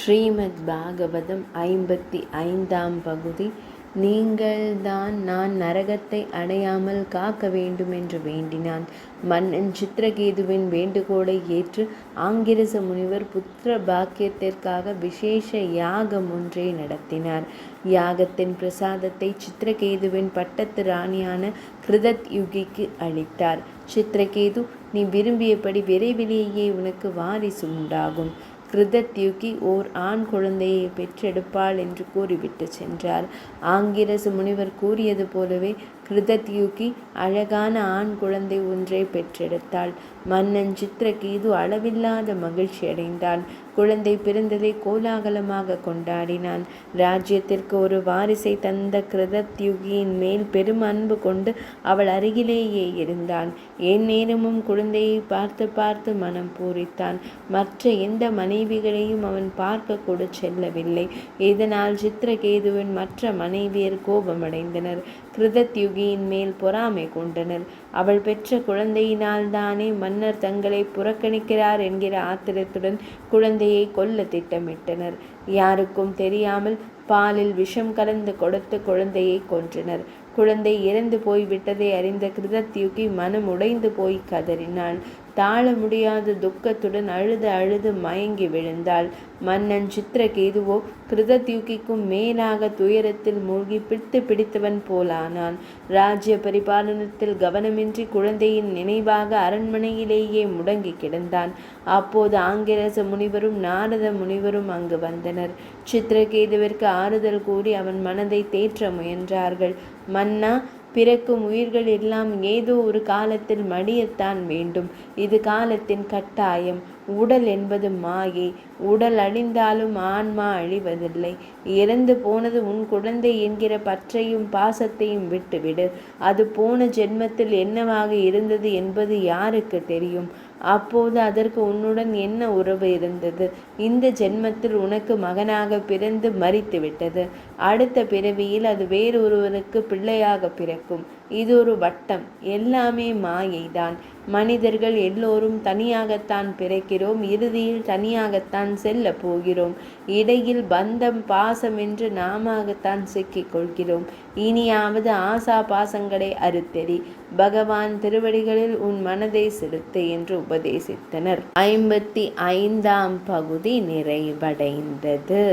ஸ்ரீமத் பாகவதம் 55ஆம் பகுதி. நீங்கள்தான் நான் நரகத்தை அடையாமல் காக்க வேண்டுமென்று வேண்டினான். மன்னன் சித்திரகேதுவின் வேண்டுகோளை ஏற்று ஆங்கிரச முனிவர் புத்திர பாக்கியத்திற்காக விசேஷ யாகம் ஒன்றை நடத்தினார். யாகத்தின் பிரசாதத்தை சித்திரகேதுவின் பட்டத்து ராணியான கிருதத்யுகிக்கு அளித்தார். சித்திரகேது, நீ விரும்பியபடி விரைவிலேயே உனக்கு வாரிசு உண்டாகும். கிருதத்யுகி ஓர் ஆண் குழந்தையை பெற்றெடுப்பாள் என்று கூறிவிட்டு சென்றார். ஆங்கிரச முனிவர் கூறியது போலவே கிருதத்யுகி அழகான ஆண் குழந்தை ஒன்றை பெற்றெடுத்தாள். மன்னன் சித்திரகேது அளவில்லாத மகிழ்ச்சி அடைந்தான். குழந்தை பிறந்ததை கோலாகலமாக கொண்டாடினான். ராஜ்யத்திற்கு ஒரு வாரிசை தந்த கிருதத்யுகியின் மேல் பெரும் அன்பு கொண்டு அவள் அருகிலேயே இருந்தான். எந்நேரமும் குழந்தையை பார்த்து பார்த்து மனம் பூரித்தான். மற்ற எந்த மனைவிகளையும் அவன் பார்க்க கூட செல்லவில்லை. இதனால் சித்திரகேதுவின் மற்ற மனைவியர் கோபமடைந்தனர். கிருதத்யுகியின் மேல் பொறாமை கொண்டனர். அவள் பெற்ற குழந்தையினால்தானே மன்னர் தங்களை புறக்கணிக்கிறார் என்கிற ஆத்திரத்துடன் குழந்தையை கொல்ல திட்டமிட்டனர். யாருக்கும் தெரியாமல் பாலில் விஷம் கலந்து கொடுத்து குழந்தையை கொன்றனர். குழந்தை இறந்து போய்விட்டதை அறிந்த கிருதத்யுகி மனம் உடைந்து போய் கதறினாள். தாழ முடியாத துக்கத்துடன் அழுது அழுது மயங்கி விழுந்தாள். மன்னன் சித்திரகேதுவோ கிருதத்யுகிக்கும் மேலாக துயரத்தில் மூழ்கி பிடித்தவன் போலானான். ராஜ்ய பரிபாலனத்தில் கவனமின்றி குழந்தையின் நினைவாக அரண்மனையிலேயே முடங்கி கிடந்தான். அப்போது ஆங்கிரச முனிவரும் நாரத முனிவரும் அங்கு வந்தனர். சித்திரகேதுவிற்கு ஆறுதல் கூறி அவன் மனதை தேற்ற முயன்றார்கள். மன்னா, பிறக்கும் உயிர்கள் எல்லாம் ஏதோ ஒரு காலத்தில் மடியத்தான் வேண்டும். இது காலத்தின் கட்டாயம். உடல் என்பது மாயை. உடல் அழிந்தாலும் ஆன்மா அழிவதில்லை. இறந்து போனது உன் குழந்தை என்கிற பற்றையும் பாசத்தையும் விட்டுவிடு. அது போன ஜென்மத்தில் என்னவாக இருந்தது என்பது யாருக்கு தெரியும்? அப்போது அதற்கு உன்னுடன் என்ன உறவு இருந்தது? இந்த ஜென்மத்தில் உனக்கு மகனாக பிறந்து மரித்து விட்டது. அடுத்த பிறவியில் அது வேறொருவனுக்கு பிள்ளையாக பிறக்கும். இது ஒரு வட்டம். எல்லாமே மாயைதான். மனிதர்கள் எல்லோரும் தனியாகத்தான் பிறக்கிறோம். இறுதியில் தனியாகத்தான் செல்ல போகிறோம். இடையில் பந்தம் பாசம் என்று நாமத்தான் சிக்கிக் கொள்கிறோம். இனியாவது ஆசா பாசங்களை அறுத்தெறி. பகவான் திருவடிகளில் உன் மனதை செலுத்து என்று உபதேசித்தனர். 55ஆம் பகுதி நிறைவடைந்தது.